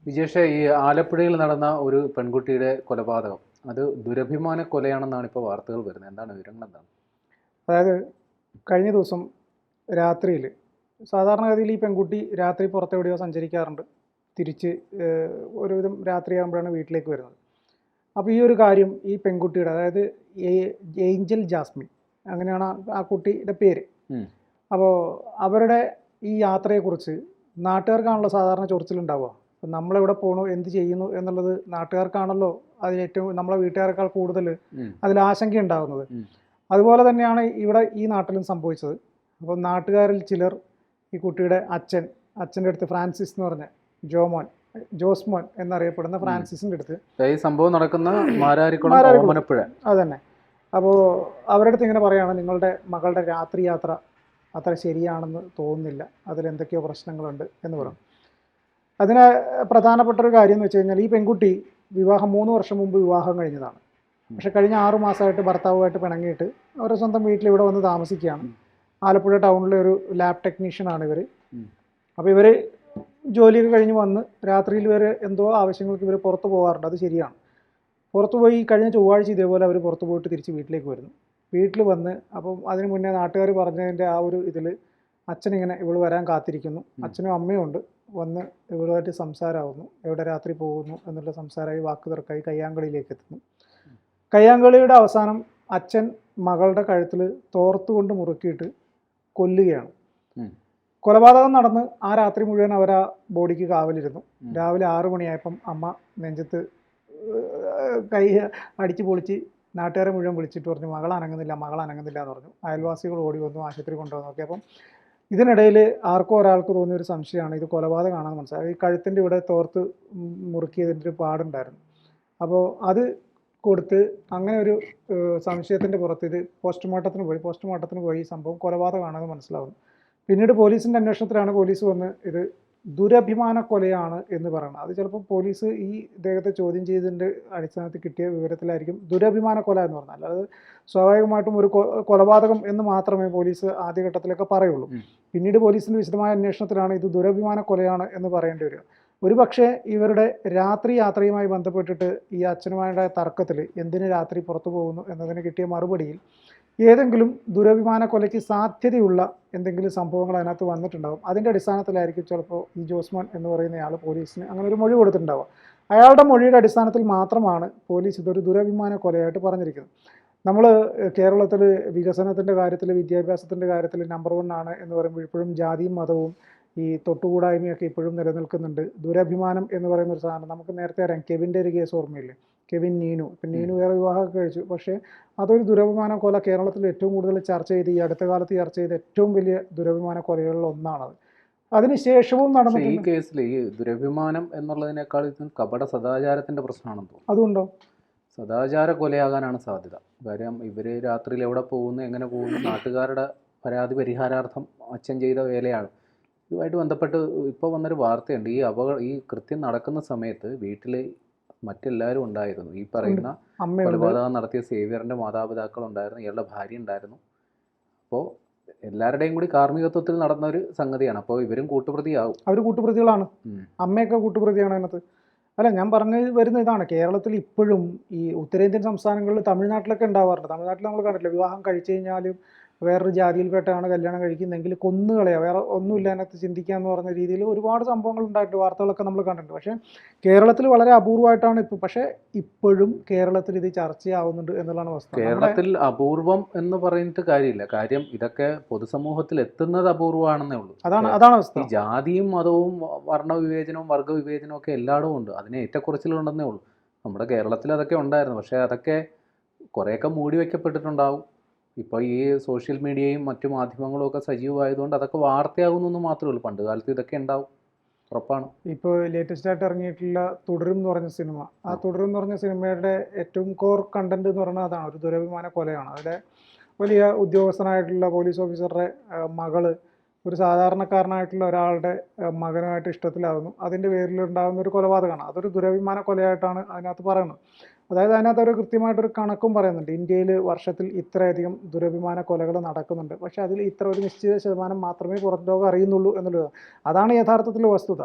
വിജേഷ്, ഈ ആലപ്പുഴയിൽ നടന്ന ഒരു പെൺകുട്ടിയുടെ കൊലപാതകം അത് ദുരഭിമാന കൊലയാണെന്നാണ് ഇപ്പോൾ വാർത്തകൾ വരുന്നത്. എന്താണ് വിവരങ്ങൾ? എന്താണ്? അതായത് കഴിഞ്ഞ ദിവസം രാത്രിയിൽ സാധാരണഗതിയിൽ ഈ പെൺകുട്ടി രാത്രി പുറത്തെവിടെയോ സഞ്ചരിക്കാറുണ്ട്. തിരിച്ച് ഒരുവിധം രാത്രിയാകുമ്പോഴാണ് വീട്ടിലേക്ക് വരുന്നത്. അപ്പോൾ ഈ ഒരു കാര്യം ഈ പെൺകുട്ടിയുടെ, അതായത് ഏഞ്ചൽ ജാസ്മിൻ, അങ്ങനെയാണ് ആ കുട്ടിയുടെ പേര്. അപ്പോൾ അവരുടെ ഈ യാത്രയെക്കുറിച്ച് നാട്ടുകാർക്കാണല്ലോ സാധാരണ ചൊറിച്ചിലുണ്ടാവുക. അപ്പം നമ്മളെവിടെ പോകണു, എന്ത് ചെയ്യുന്നു എന്നുള്ളത് നാട്ടുകാർക്കാണല്ലോ അതിലേറ്റവും, നമ്മളെ വീട്ടുകാരെക്കാൾ കൂടുതൽ അതിൽ ആശങ്ക ഉണ്ടാകുന്നത്. അതുപോലെ തന്നെയാണ് ഇവിടെ ഈ നാട്ടിലും സംഭവിച്ചത്. അപ്പം നാട്ടുകാരിൽ ചിലർ ഈ കുട്ടിയുടെ അച്ഛൻ്റെ അടുത്ത്, ഫ്രാൻസിസ് എന്ന് പറഞ്ഞ ജോസ്മോൻ എന്നറിയപ്പെടുന്ന ഫ്രാൻസിസിൻ്റെ അടുത്ത്, ഈ സംഭവം നടക്കുന്ന അതന്നെ. അപ്പോൾ അവരുടെ അടുത്ത് ഇങ്ങനെ പറയുകയാണ്, നിങ്ങളുടെ മകളുടെ രാത്രി യാത്ര അത്ര ശരിയാണെന്ന് തോന്നുന്നില്ല, അതിലെന്തൊക്കെയോ പ്രശ്നങ്ങളുണ്ട് എന്ന് പറഞ്ഞു. അതിന് പ്രധാനപ്പെട്ട ഒരു കാര്യം എന്ന് വെച്ച് കഴിഞ്ഞാൽ, ഈ പെൺകുട്ടി 3 വർഷം മുമ്പ് വിവാഹം കഴിഞ്ഞതാണ്. പക്ഷെ കഴിഞ്ഞ 6 മാസമായിട്ട് ഭർത്താവുമായിട്ട് പിണങ്ങിയിട്ട് അവരുടെ സ്വന്തം വീട്ടിൽ ഇവിടെ വന്ന് താമസിക്കുകയാണ്. ആലപ്പുഴ ടൗണിലെ ഒരു ലാബ് ടെക്നീഷ്യനാണ് ഇവർ. അപ്പോൾ ഇവർ ജോലിയൊക്കെ കഴിഞ്ഞ് വന്ന് രാത്രിയിൽ ഇവർ എന്തോ ആവശ്യങ്ങൾക്ക് ഇവർ പുറത്ത് പോകാറുണ്ട്, അത് ശരിയാണ്. പുറത്ത് പോയി കഴിഞ്ഞ ചൊവ്വാഴ്ച ഇതേപോലെ അവർ പുറത്ത് പോയിട്ട് തിരിച്ച് വീട്ടിലേക്ക് വരുന്നു. വീട്ടിൽ വന്ന് അപ്പം അതിന് മുന്നേ നാട്ടുകാർ പറഞ്ഞതിൻ്റെ ആ ഒരു ഇതിൽ അച്ഛനിങ്ങനെ ഇവൾ വരാൻ കാത്തിരിക്കുന്നു. അച്ഛനും അമ്മയും ഉണ്ട്. വന്ന് ഇവളുമായിട്ട് സംസാരമാവുന്നു, എവിടെ രാത്രി പോകുന്നു എന്നുള്ള സംസാരമായി, വാക്ക് തർക്കമായി, കയ്യാങ്കളിയിലേക്ക് എത്തുന്നു. കയ്യാങ്കളിയുടെ അവസാനം അച്ഛൻ മകളുടെ കഴുത്തിൽ തോർത്തുകൊണ്ട് മുറുക്കിയിട്ട് കൊല്ലുകയാണ്. കൊലപാതകം നടന്ന് ആ രാത്രി മുഴുവൻ അവർ ആ ബോഡിക്ക് കാവലിരുന്നു. രാവിലെ 6 മണിയായപ്പം അമ്മ നെഞ്ചത്ത് കൈ അടിച്ച് പൊളിച്ച് നാട്ടുകാരെ മുഴുവൻ വിളിച്ചിട്ട് പറഞ്ഞു, മകൾ അനങ്ങുന്നില്ല എന്ന് പറഞ്ഞു. അയൽവാസികൾ ഓടി വന്നു, ആശുപത്രി കൊണ്ടുവന്നു നോക്കി. അപ്പം ഇതിനിടയിൽ ആർക്കോ ഒരാൾക്ക് തോന്നിയൊരു സംശയമാണ്, ഇത് കൊലപാതകമാണെന്ന് മനസ്സിലായി. ഈ കഴുത്തിൻ്റെ ഇവിടെ തോർത്ത് മുറുക്കിയതിൻ്റെ ഒരു പാടുണ്ടായിരുന്നു. അപ്പോൾ അത് കൊടുത്ത് അങ്ങനെ ഒരു സംശയത്തിൻ്റെ പുറത്ത് ഇത് പോസ്റ്റ്മോർട്ടത്തിന് പോയി ഈ സംഭവം കൊലപാതകമാണെന്ന് മനസ്സിലാവുന്നു. പിന്നീട് പോലീസിൻ്റെ അന്വേഷണത്തിലാണ് പോലീസ് വന്ന് ഇത് ദുരഭിമാന കൊലയാണ് എന്ന് പറയുന്നത്. അത് ചിലപ്പോൾ പോലീസ് ഈ ഇദ്ദേഹത്തെ ചോദ്യം ചെയ്തതിൻ്റെ അടിസ്ഥാനത്തിൽ കിട്ടിയ വിവരത്തിലായിരിക്കും ദുരഭിമാന കൊല എന്ന് പറഞ്ഞാൽ. അല്ലാതെ സ്വാഭാവികമായിട്ടും ഒരു കൊലപാതകം എന്ന് മാത്രമേ പോലീസ് ആദ്യഘട്ടത്തിലൊക്കെ പറയുള്ളൂ. പിന്നീട് പോലീസിൻ്റെ വിശദമായ അന്വേഷണത്തിലാണ് ഇത് ദുരഭിമാന കൊലയാണ് എന്ന് പറയേണ്ടി വരിക. ഒരു പക്ഷേ ഇവരുടെ രാത്രി യാത്രയുമായി ബന്ധപ്പെട്ടിട്ട് ഈ അച്ഛനുമായുള്ള തർക്കത്തിൽ എന്തിന് രാത്രി പുറത്തു പോകുന്നു എന്നതിന് കിട്ടിയ മറുപടിയിൽ ഏതെങ്കിലും ദുരഭിമാന കൊലയ്ക്ക് സാധ്യതയുള്ള എന്തെങ്കിലും സംഭവങ്ങൾ അതിനകത്ത് വന്നിട്ടുണ്ടാകും. അതിൻ്റെ അടിസ്ഥാനത്തിലായിരിക്കും ചിലപ്പോൾ ഈ ജോസ്മോൻ എന്ന് പറയുന്നയാൾ പോലീസിന് അങ്ങനെ ഒരു മൊഴി കൊടുത്തിട്ടുണ്ടാവുക. അയാളുടെ മൊഴിയുടെ അടിസ്ഥാനത്തിൽ മാത്രമാണ് പോലീസ് ഇതൊരു ദുരഭിമാന കൊലയായിട്ട് പറഞ്ഞിരിക്കുന്നത്. നമ്മൾ കേരളത്തിൽ വികസനത്തിൻ്റെ കാര്യത്തിൽ, വിദ്യാഭ്യാസത്തിൻ്റെ കാര്യത്തിൽ നമ്പർ 1 ആണ് എന്ന് പറയുമ്പോൾ ഇപ്പോഴും ജാതിയും മതവും ഈ തൊട്ടുകൂടായ്മയൊക്കെ ഇപ്പോഴും നിലനിൽക്കുന്നുണ്ട്. ദുരഭിമാനം എന്ന് പറയുന്ന ഒരു സാധനം നമുക്ക് നേരത്തെ അറിയാം. കെവിൻ്റെ ഒരു കേസ് ഓർമ്മയില്ലേ? കെവിൻ നീനു. ഇപ്പം നീനു വേറെ വിവാഹമൊക്കെ കഴിച്ചു. പക്ഷേ അതൊരു ദുരഭിമാന കൊല. കേരളത്തിൽ ഏറ്റവും കൂടുതൽ ചർച്ച ചെയ്ത്, ഈ അടുത്ത കാലത്ത് ചർച്ച ചെയ്ത ഏറ്റവും വലിയ ദുരഭിമാന കൊലകളിൽ ഒന്നാണത്. അതിനുശേഷവും നടന്നിട്ടുണ്ട്. ഈ കേസിൽ ഈ ദുരഭിമാനം എന്നുള്ളതിനേക്കാൾ കപട സദാചാരത്തിൻ്റെ പ്രശ്നമാണെന്ന് തോന്നുന്നു. അതുകൊണ്ടോ? സദാചാര കൊലയാകാനാണ് സാധ്യത. കാര്യം ഇവർ രാത്രിയിൽ എവിടെ പോകുന്നു, എങ്ങനെ പോകുന്നു, നാട്ടുകാരുടെ പരാതി പരിഹാരാർത്ഥം അച്ഛൻ ചെയ്ത വേലയാണ്. ഇതുമായിട്ട് ബന്ധപ്പെട്ട് ഇപ്പോൾ വന്നൊരു വാർത്തയുണ്ട്. ഈ കൃത്യം നടക്കുന്ന സമയത്ത് വീട്ടിൽ മറ്റെല്ലാവരും ഉണ്ടായിരുന്നു. ഈ പറയുന്ന കൊലപാതകം നടത്തിയ സേവ്യറിൻ്റെ മാതാപിതാക്കൾ ഉണ്ടായിരുന്നു, ഇയാളുടെ ഭാര്യ ഉണ്ടായിരുന്നു. അപ്പോൾ എല്ലാവരുടെയും കൂടി കാർമ്മികത്വത്തിൽ നടന്ന ഒരു സംഗതിയാണ്. അപ്പോൾ ഇവരും കൂട്ടുപ്രതിയാവും. അവർ കൂട്ടുപ്രതികളാണ്. അമ്മയൊക്കെ കൂട്ടുപ്രതിയാണ് അതിനകത്ത്. അല്ല, ഞാൻ പറഞ്ഞു വരുന്ന ഇതാണ്, കേരളത്തിൽ ഇപ്പോഴും ഈ ഉത്തരേന്ത്യൻ സംസ്ഥാനങ്ങളിൽ, തമിഴ്നാട്ടിലൊക്കെ ഉണ്ടാവാറുണ്ട്. തമിഴ്നാട്ടിൽ നമ്മൾ കണ്ടിട്ടില്ല, വിവാഹം കഴിച്ചു കഴിഞ്ഞാലും വേറൊരു ജാതിയിൽപ്പെട്ടാണ് കല്യാണം കഴിക്കുന്നതെങ്കിൽ കൊന്നുകളയാ, വേറെ ഒന്നുമില്ല അതിനകത്ത് ചിന്തിക്കാന്ന് പറഞ്ഞ രീതിയിൽ ഒരുപാട് സംഭവങ്ങൾ ഉണ്ടായിട്ട് വാർത്തകളൊക്കെ നമ്മൾ കണ്ടിട്ടുണ്ട്. പക്ഷേ കേരളത്തിൽ വളരെ അപൂർവമായിട്ടാണ് ഇപ്പോൾ. പക്ഷേ ഇപ്പോഴും കേരളത്തിൽ ഇത് ചർച്ചയാവുന്നുണ്ട് എന്നുള്ളതാണ് വസ്തുത. കേരളത്തിൽ അപൂർവം എന്ന് പറയുന്നത് കാര്യമില്ല. കാര്യം ഇതൊക്കെ പൊതുസമൂഹത്തിൽ എത്തുന്നത് അപൂർവമാണെന്നേ ഉള്ളൂ. അതാണ് അവസ്ഥ. ഈ ജാതിയും മതവും വർണ്ണവിവേചനവും വർഗ്ഗവിവേചനവും ഒക്കെ എല്ലായിടവും ഉണ്ട്. അതിന് ഏറ്റക്കുറച്ചിലുണ്ടെന്നേ ഉള്ളൂ. നമ്മുടെ കേരളത്തിൽ അതൊക്കെ ഉണ്ടായിരുന്നു. പക്ഷേ അതൊക്കെ കുറേയൊക്കെ മൂടി വയ്ക്കപ്പെട്ടിട്ടുണ്ടാവും. ഇപ്പോൾ ഈ സോഷ്യൽ മീഡിയയും മറ്റു മാധ്യമങ്ങളും ഒക്കെ സജീവമായതുകൊണ്ട് അതൊക്കെ വാർത്തയാകുന്നു മാത്രമേ ഉള്ളൂ. പണ്ട് കാലത്ത് ഇതൊക്കെ ഉണ്ടാവും, ഉറപ്പാണ്. ഇപ്പോൾ ലേറ്റസ്റ്റ് ആയിട്ട് ഇറങ്ങിയിട്ടുള്ള തുടരും എന്ന് പറഞ്ഞ സിനിമ, ആ തുടരും എന്ന് പറഞ്ഞ സിനിമയുടെ ഏറ്റവും കോർ കണ്ടന്റ് എന്ന് പറയുന്നത് അതാണ്, ഒരു ദുരഭിമാന കൊലയാണ്. അതിലെ വലിയ ഉദ്യോഗസ്ഥനായിട്ടുള്ള പോലീസ് ഓഫീസറുടെ മകള് ഒരു സാധാരണക്കാരനായിട്ടുള്ള ഒരാളുടെ മകനുമായിട്ട് ഇഷ്ടത്തിലാകുന്നു. അതിൻ്റെ പേരിൽ ഉണ്ടാകുന്ന ഒരു കൊലപാതകമാണ്. അതൊരു ദുരഭിമാന കൊലയായിട്ടാണ് അതിനകത്ത് പറയുന്നത്. അതായത് അതിനകത്ത് ഒരു കൃത്യമായിട്ടൊരു കണക്കും പറയുന്നുണ്ട്. ഇന്ത്യയിൽ വർഷത്തിൽ ഇത്രയധികം ദുരഭിമാന കൊലകൾ നടക്കുന്നുണ്ട്, പക്ഷേ അതിൽ ഇത്ര ഒരു നിശ്ചിത ശതമാനം മാത്രമേ പുറം ലോകം അറിയുന്നുള്ളൂ എന്നുള്ളത്. അതാണ് യഥാർത്ഥത്തിൽ വസ്തുത.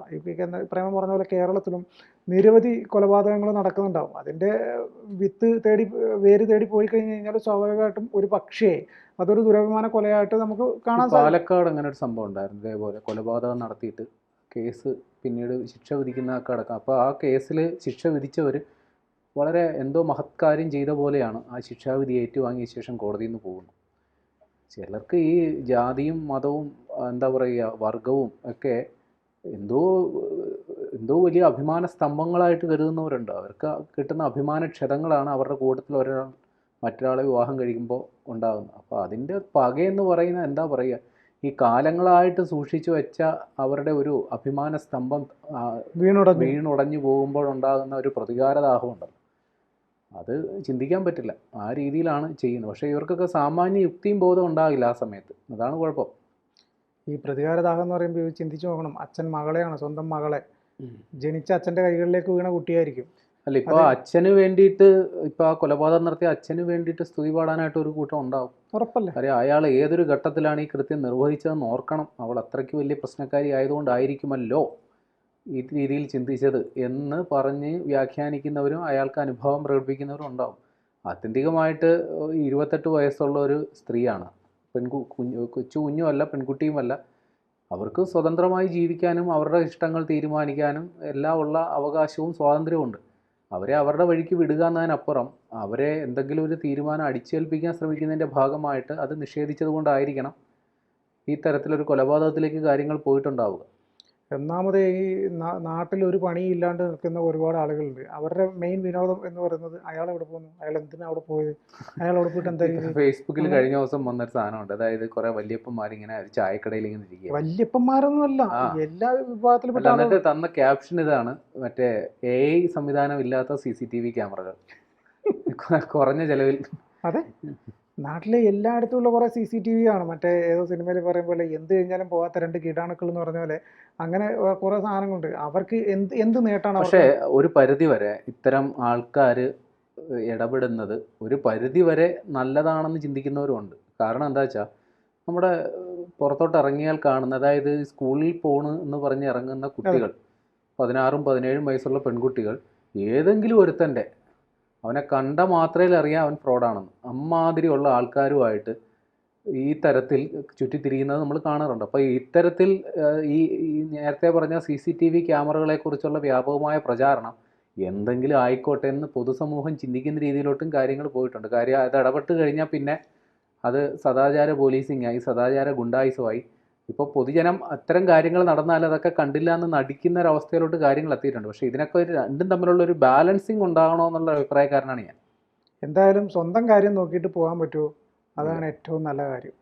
പ്രേമം പറഞ്ഞ പോലെ കേരളത്തിലും നിരവധി കൊലപാതകങ്ങൾ നടക്കുന്നുണ്ടാവും. അതിൻ്റെ വേര് തേടി പോയി കഴിഞ്ഞ് കഴിഞ്ഞാൽ സ്വാഭാവികമായിട്ടും ഒരു പക്ഷേ അതൊരു ദുരഭിമാന കൊലയായിട്ട് നമുക്ക് കാണാൻ സാധിക്കും. പാലക്കാട് അങ്ങനെ ഒരു സംഭവം ഉണ്ടായിരുന്നു, ഇതേപോലെ കൊലപാതകം നടത്തിയിട്ട് കേസ് പിന്നീട് ശിക്ഷ വിധിക്കുന്നതൊക്കെ അടക്കം. അപ്പോൾ ആ കേസിൽ ശിക്ഷ വിധിച്ചവർ വളരെ എന്തോ മഹത്കാര്യം ചെയ്ത പോലെയാണ് ആ ശിക്ഷാവിധി ഏറ്റുവാങ്ങിയ ശേഷം കോടതിയിൽ നിന്ന് പോകുന്നു. ചിലർക്ക് ഈ ജാതിയും മതവും എന്താ പറയുക വർഗവും ഒക്കെ എന്തോ എന്തോ വലിയ അഭിമാന സ്തംഭങ്ങളായിട്ട് കരുതുന്നവരുണ്ട്. അവർക്ക് കിട്ടുന്ന അഭിമാന ക്ഷതങ്ങളാണ് അവരുടെ കൂട്ടത്തിൽ ഒരാൾ മറ്റൊരാളെ വിവാഹം കഴിക്കുമ്പോൾ ഉണ്ടാകുന്നത്. അപ്പോൾ അതിൻ്റെ പകയെന്ന് പറയുന്നത് എന്താ പറയുക, ഈ കാലങ്ങളായിട്ട് സൂക്ഷിച്ചു വെച്ച അവരുടെ ഒരു അഭിമാന സ്തംഭം വീണുടഞ്ഞു പോകുമ്പോഴുണ്ടാകുന്ന ഒരു പ്രതികാരദാഹമുണ്ടല്ലോ, അത് ചിന്തിക്കാൻ പറ്റില്ല. ആ രീതിയിലാണ് ചെയ്യുന്നത്. പക്ഷേ ഇവർക്കൊക്കെ സാമാന്യ യുക്തിയും ബോധം ഉണ്ടാകില്ല ആ സമയത്ത്. അതാണ് കുഴപ്പം. ഈ പ്രതികാരദാഹം എന്ന് പറയുമ്പോൾ ചിന്തിച്ചു നോക്കണം, അച്ഛൻ മകളെയാണ്, സ്വന്തം മകളെ, ജനിച്ച അച്ഛൻ്റെ കൈകളിലേക്ക് വീണ കുട്ടിയായിരിക്കും. അല്ല, ഇപ്പോൾ അച്ഛന് വേണ്ടിയിട്ട്, ഇപ്പോൾ ആ കൊലപാതകം നടത്തിയ അച്ഛന് വേണ്ടിയിട്ട് സ്തുതി പാടാനായിട്ട് ഒരു കൂട്ടം ഉണ്ടാവും, ഉറപ്പല്ലേ. കാര്യം അയാൾ ഏതൊരു ഘട്ടത്തിലാണ് ഈ കൃത്യം നിർവഹിച്ചതെന്ന് ഓർക്കണം. അവൾ അത്രയ്ക്ക് വലിയ പ്രശ്നക്കാരി ആയതുകൊണ്ടായിരിക്കുമല്ലോ ഈ രീതിയിൽ ചിന്തിച്ചത് എന്ന് പറഞ്ഞ് വ്യാഖ്യാനിക്കുന്നവരും അയാൾക്ക് അനുഭവം പ്രകടിപ്പിക്കുന്നവരും ഉണ്ടാവും. ആത്യന്തികമായിട്ട് 28 വയസ്സുള്ള ഒരു സ്ത്രീയാണ്, കൊച്ചു കുഞ്ഞുമല്ല, പെൺകുട്ടിയുമല്ല. അവർക്ക് സ്വതന്ത്രമായി ജീവിക്കാനും അവരുടെ ഇഷ്ടങ്ങൾ തീരുമാനിക്കാനും എല്ലാം ഉള്ള അവകാശവും സ്വാതന്ത്ര്യവും ഉണ്ട്. അവരെ അവരുടെ വഴിക്ക് വിടുക എന്നതിനപ്പുറം അവരെ എന്തെങ്കിലും ഒരു തീരുമാനം അടിച്ചേൽപ്പിക്കാൻ ശ്രമിക്കുന്നതിൻ്റെ ഭാഗമായിട്ട് അത് നിഷേധിച്ചത് കൊണ്ടായിരിക്കണം ഈ തരത്തിലൊരു കൊലപാതകത്തിലേക്ക് കാര്യങ്ങൾ പോയിട്ടുണ്ടാവുക. ഒന്നാമത് ഈ നാട്ടിൽ ഒരു പണിയില്ലാണ്ട് നിൽക്കുന്ന ഒരുപാട് ആളുകളുണ്ട്. അവരുടെ മെയിൻ വിനോദം എന്ന് പറയുന്നത് അയാൾ എവിടെ പോകുന്നു, അയാൾ എന്തിനാ അവിടെ പോയത്, അയാൾ അവിടെ പോയിട്ട് എന്തായാലും. ഫേസ്ബുക്കിൽ കഴിഞ്ഞ ദിവസം വന്നൊരു സാധനമുണ്ട്, അതായത് കുറെ വല്യപ്പന്മാരിങ്ങനെ ഒരു ചായക്കടയിൽ ഇങ്ങനെ ഇരിക്കുക. വല്യപ്പന്മാരൊന്നുമല്ല, എല്ലാ വിഭാഗത്തിൽപ്പെട്ട. എന്നിട്ട് തന്ന ക്യാപ്ഷൻ ഇതാണ്, മറ്റേ AI സംവിധാനം ഇല്ലാത്ത CCTV ക്യാമറകൾ കുറഞ്ഞ ചെലവിൽ. അതെ, നാട്ടിലെ എല്ലായിടത്തും ഉള്ള കുറേ CCTV ആണ്. മറ്റേ ഏതോ സിനിമയിൽ പറയും പോലെ എന്ത് കഴിഞ്ഞാലും പോകാത്ത 2 കീടാണുക്കൾ എന്ന് പറഞ്ഞ പോലെ അങ്ങനെ കുറേ സാധനങ്ങളുണ്ട്. അവർക്ക് എന്ത് നേട്ടമാണ്. പക്ഷേ ഒരു പരിധി വരെ ഇത്തരം ആൾക്കാർ ഇടപെടുന്നത് ഒരു പരിധി വരെ നല്ലതാണെന്ന് ചിന്തിക്കുന്നവരുമുണ്ട്. കാരണം എന്താ വെച്ചാൽ നമ്മുടെ പുറത്തോട്ട് ഇറങ്ങിയാൽ കാണുന്ന, അതായത് സ്കൂളിൽ എന്ന് പറഞ്ഞ് ഇറങ്ങുന്ന കുട്ടികൾ, 16ഉം 17ഉം വയസ്സുള്ള പെൺകുട്ടികൾ, ഏതെങ്കിലും ഒരുത്തൻ്റെ അവനെ കണ്ട മാത്രയിൽ അറിയാം അവൻ ഫ്രോഡാണെന്ന്. അമ്മാതിരിയുള്ള ആൾക്കാരുമായിട്ട് ഈ തരത്തിൽ ചുറ്റിത്തിരിയുന്നത് നമ്മൾ കാണാറുണ്ട്. അപ്പോൾ ഇത്തരത്തിൽ ഈ നേരത്തെ പറഞ്ഞ CCTV ക്യാമറകളെക്കുറിച്ചുള്ള വ്യാപകമായ പ്രചാരണം എന്തെങ്കിലും ആയിക്കോട്ടെ എന്ന് പൊതുസമൂഹം ചിന്തിക്കുന്ന രീതിയിലോട്ടും കാര്യങ്ങൾ പോയിട്ടുണ്ട്. കാര്യം അത് ഇടപെട്ട് കഴിഞ്ഞാൽ പിന്നെ അത് സദാചാര പോലീസിങ്ങായി, സദാചാര ഗുണ്ടായുസമായി. ഇപ്പോൾ പൊതുജനം അത്തരം കാര്യങ്ങൾ നടന്നാൽ അതൊക്കെ കണ്ടില്ല എന്ന് നടിക്കുന്ന ഒരവസ്ഥയിലോട്ട് കാര്യങ്ങൾ എത്തിയിട്ടുണ്ട്. പക്ഷേ ഇതിനൊക്കെ രണ്ടും തമ്മിലുള്ള ഒരു ബാലൻസിങ് ഉണ്ടാകണോ എന്നുള്ള അഭിപ്രായക്കാരനാണ് ഞാൻ. എന്തായാലും സ്വന്തം കാര്യം നോക്കിയിട്ട് പോകാൻ പറ്റുമോ, അതാണ് ഏറ്റവും നല്ല കാര്യം.